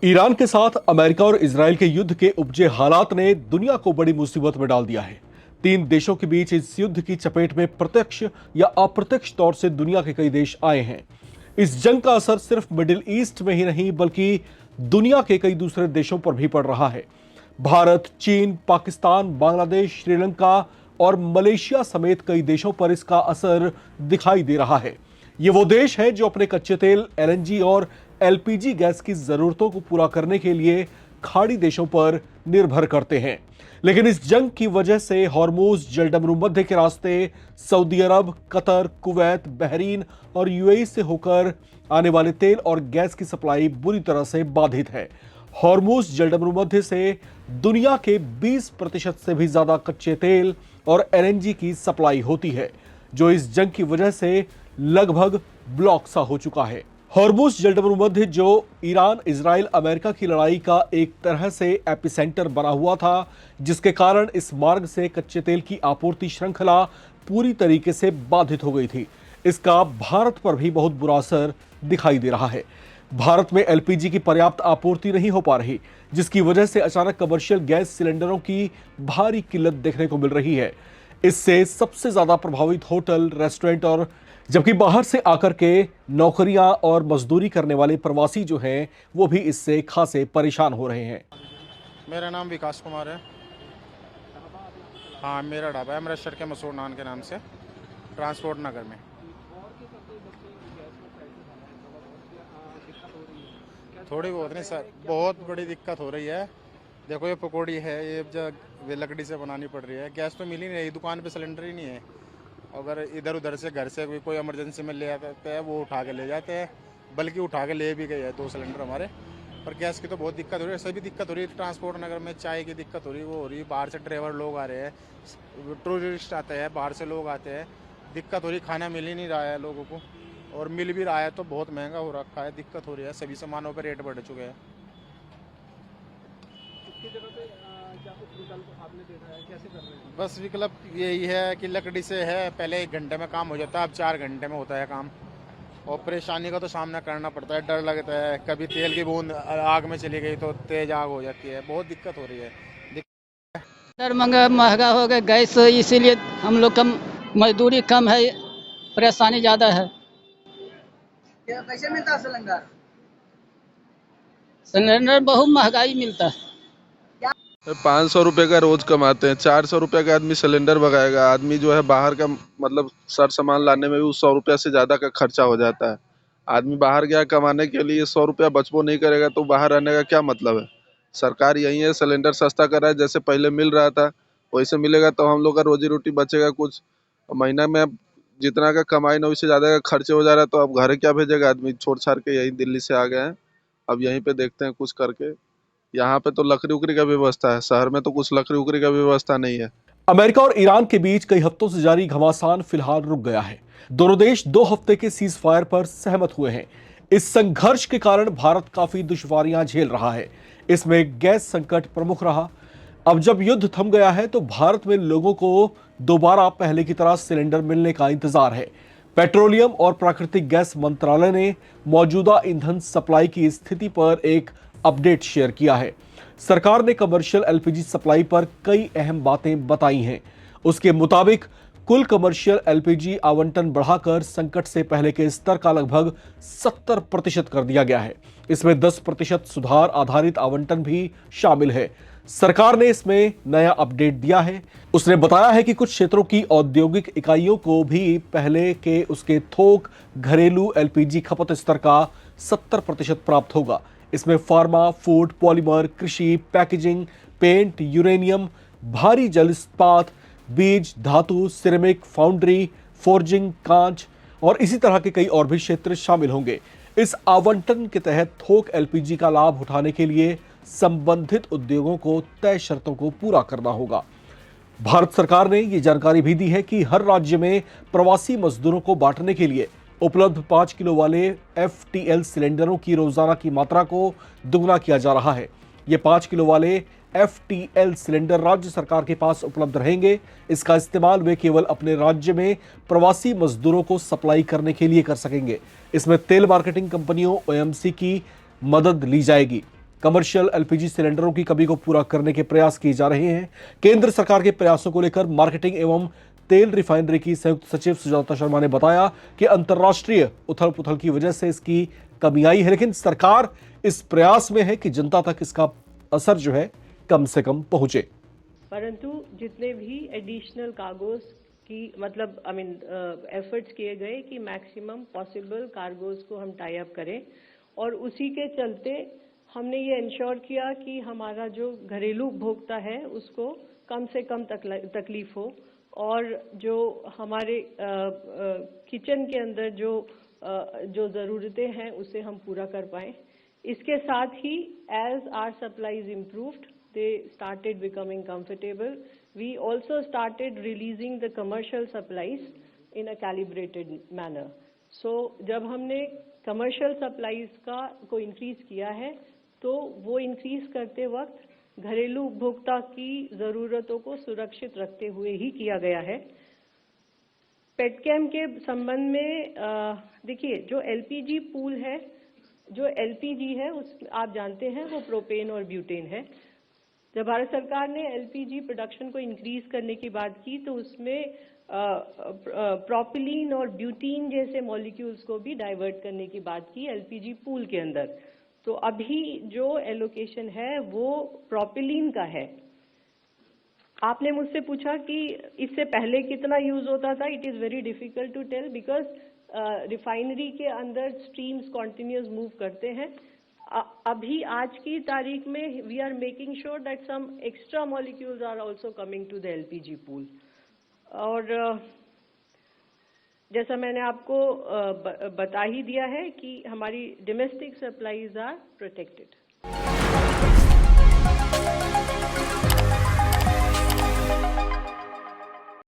Iran के साथ America और इजरायल के युद्ध के उपजे हालात ने दुनिया को बड़ी मुसीबत में डाल दिया है। तीन देशों के बीच इस युद्ध की चपेट में प्रत्यक्ष या अप्रत्यक्ष तौर से दुनिया के कई देश आए हैं। इस जंग का असर सिर्फ मिडिल ईस्ट में ही नहीं बल्कि दुनिया के कई दूसरे देशों पर भी पड़ रहा है। भारत, चीन, पाकिस्तान, बांग्लादेश, श्रीलंका और मलेशिया समेत कई देशों पर इसका असर दिखाई दे रहा है। ये वो देश हैं जो अपने कच्चे तेल, एलएनजी और एलपीजी गैस की जरूरतों को पूरा करने के लिए खाड़ी देशों पर निर्भर करते हैं। लेकिन इस जंग की वजह से हॉर्मुज जलडमरू मध्य के रास्ते सऊदी अरब, कतर, कुवैत, बहरीन और यूएई से होकर आने वाले तेल और गैस की सप्लाई बुरी तरह से बाधित है। हॉर्मुज जलडमरू मध्य से दुनिया के 20% से भी ज्यादा कच्चे तेल और एलएनजी की सप्लाई होती है, जो इस जंग की वजह से लगभग ब्लॉक सा हो चुका है। हॉर्मुज जलडमरू मध्य जो ईरान, इजराइल, अमेरिका की लड़ाई का एक तरह से एपिसेंटर बना हुआ था, जिसके कारण इस मार्ग से कच्चे तेल की आपूर्ति श्रृंखला पूरी तरीके से बाधित हो गई थी। इसका भारत पर भी बहुत बुरा असर दिखाई दे रहा है। भारत में एलपीजी की पर्याप्त आपूर्ति नहीं हो पा रही, जिसकी वजह से अचानक कमर्शियल गैस सिलेंडरों की भारी किल्लत देखने को मिल रही है। इससे सबसे ज्यादा प्रभावित होटल, रेस्टोरेंट और जबकि बाहर से आकर के नौकरियां और मजदूरी करने वाले प्रवासी जो हैं वो भी इससे खासे परेशान हो रहे हैं। मेरा नाम विकास कुमार है। हाँ, मेरा ढाबा है अमृतसर के मसूर नान के नाम से, ट्रांसपोर्ट नगर में। थोड़ी बहुत नहीं सर, बहुत बड़ी दिक्कत हो रही है। देखो ये पकौड़ी है, ये लकड़ी से बनानी पड़ रही है। गैस तो मिल ही नहीं रही, दुकान पे सिलेंडर ही नहीं है। अगर इधर उधर से घर से कोई इमरजेंसी में ले आते हैं वो उठा के ले जाते हैं, बल्कि उठा के ले भी गए हैं 2 सिलेंडर हमारे। पर गैस की तो बहुत दिक्कत हो रही है, सभी दिक्कत हो रही है। ट्रांसपोर्ट नगर में चाय की दिक्कत हो रही है, वो हो रही है। बाहर से ड्राइवर लोग आ रहे हैं, टूरिस्ट आते हैं, बाहर से लोग आते हैं, दिक्कत हो रही है। खाना मिल ही नहीं रहा है लोगों को, और मिल भी रहा है तो बहुत महंगा हो रखा है, दिक्कत हो रही है। सभी सामानों पर रेट बढ़ चुके हैं। बस विकल्प यही है कि लकड़ी से है, पहले 1 घंटे में काम हो जाता है, अब 4 घंटे में होता है काम। और परेशानी का तो सामना करना पड़ता है, डर लगता है। कभी तेल की बूंद आग में चली गई तो तेज आग हो जाती है, बहुत दिक्कत हो रही है। डर महंगा हो गया गैस, इसीलिए हम लोग कम, मजदूरी कम है, परेशानी ज़्यादा है। कैसे मिलता है सिलेंडर? सिलेंडर बहुत महंगाई मिलता है। 500 रुपये का रोज कमाते हैं, 400 रुपये का आदमी सिलेंडर भगाएगा। आदमी जो है बाहर का मतलब सर सामान लाने में भी 100 रुपया से ज्यादा का खर्चा हो जाता है। आदमी बाहर गया कमाने के लिए, 100 रुपया बचबो नहीं करेगा तो बाहर रहने का क्या मतलब है। सरकार यही है, सिलेंडर सस्ता कर रहा है, जैसे पहले मिल रहा था वैसे मिलेगा तो हम लोग का रोजी रोटी बचेगा कुछ। महीना में अब जितना का कमाई ना उससे ज्यादा का खर्चे हो जा रहा है, तो अब घर क्या भेजेगा आदमी। छोड़ छाड़ के यही दिल्ली से आ गए हैं, अब यहीं पे देखते हैं कुछ करके। यहाँ पे तो लकड़ी उकड़ी का व्यवस्था है, शहर में तो कुछ लकड़ी उकड़ी का व्यवस्था नहीं है। अमेरिका और ईरान के बीच कई हफ्तों से जारी घमासान फिलहाल रुक गया है। दोनों देश 2 हफ्ते के सीज फायर पर सहमत हुए हैं। इस संघर्ष के कारण भारत काफी दुश्वारियां झेल रहा है। इसमें गैस संकट प्रमुख रहा। अब जब युद्ध थम गया है तो भारत में लोगों को दोबारा पहले की तरह सिलेंडर मिलने का इंतजार है। पेट्रोलियम और प्राकृतिक गैस मंत्रालय ने मौजूदा ईंधन सप्लाई की स्थिति पर एक अपडेट शेयर किया है। सरकार ने कमर्शियल एलपीजी सप्लाई पर कई अहम बातें बताई हैं। उसके मुताबिक कुल कमर्शियल एलपीजी आवंटन बढ़ाकर संकट से पहले के स्तर का लगभग 70% कर दिया गया है। इसमें 10% सुधार आधारित आवंटन भी शामिल है। सरकार ने इसमें नया अपडेट दिया है। उसने बताया है कि कुछ क्षेत्रों की औद्योगिक इकाइयों को भी पहले के उसके थोक घरेलू एलपीजी खपत स्तर का 70% प्राप्त होगा। इसमें फार्मा, फूड, पॉलीमर, कृषि, पैकेजिंग, पेंट, यूरेनियम, भारी जल इस्पात, बीज, धातु, सिरेमिक, फाउंड्री, फोर्जिंग, कांच और इसी तरह के कई और भी क्षेत्र शामिल होंगे। इस आवंटन के तहत थोक एलपीजी का लाभ उठाने के लिए संबंधित उद्योगों को तय शर्तों को पूरा करना होगा। भारत सरकार ने यह जानकारी भी दी है कि हर राज्य में प्रवासी मजदूरों को बांटने के लिए उपलब्ध 5 किलो वाले एफटीएल सिलेंडरों की रोजाना की मात्रा को दुगना किया जा रहा है। ये 5 किलो वाले एफटीएल सिलेंडर राज्य सरकार के पास उपलब्ध रहेंगे। इसका इस्तेमाल वे केवल अपने राज्य में प्रवासी मजदूरों को सप्लाई करने के लिए कर सकेंगे। इसमें तेल मार्केटिंग कंपनियों ओएमसी की मदद ली जाएगी। कमर्शियल एलपीजी सिलेंडरों की कमी को पूरा करने के प्रयास किए जा रहे हैं। केंद्र सरकार के प्रयासों को लेकर मार्केटिंग एवं तेल रिफाइनरी की संयुक्त सचिव सुजाता शर्मा ने बताया कि अंतर्राष्ट्रीय उथल पुथल की वजह से इसकी कमी आई है, लेकिन सरकार इस प्रयास में है कि जनता तक इसका असर जो है कम से कम पहुंचे। परंतु जितने भी एडिशनल कार्गोज की मतलब एफर्ट्स किए गए कि मैक्सिमम पॉसिबल कार्गोज को हम टाई अप करें, और उसी के चलते हमने ये इंश्योर किया कि हमारा जो घरेलू उपभोक्ता है उसको कम से कम तकलीफ हो, और जो हमारे किचन के अंदर जो ज़रूरतें हैं उसे हम पूरा कर पाएँ। इसके साथ ही as our supplies improved, they started becoming comfortable. We also started releasing the commercial supplies in a calibrated manner. So जब हमने commercial supplies को increase किया है, तो वो increase करते वक्त घरेलू उपभोक्ता की ज़रूरतों को सुरक्षित रखते हुए ही किया गया है। पेटकेम के संबंध में देखिए, जो एलपीजी पूल है, जो एलपीजी है उस आप जानते हैं वो प्रोपेन और ब्यूटेन है। जब भारत सरकार ने एलपीजी प्रोडक्शन को इंक्रीज करने की बात की तो उसमें प्रोपिलीन और ब्यूटीन जैसे मॉलिक्यूल्स को भी डाइवर्ट करने की बात की एलपीजी पूल के अंदर। तो अभी जो एलोकेशन है वो प्रोपिलीन का है। आपने मुझसे पूछा कि इससे पहले कितना यूज होता था। It is very difficult to tell because refinery के अंदर स्ट्रीम्स कॉन्टिन्यूस मूव करते हैं। अभी आज की तारीख में we are making sure that some extra molecules are also coming to the LPG pool. और जैसा मैंने आपको बता ही दिया है कि हमारी डोमेस्टिक सप्लाईज आर प्रोटेक्टेड।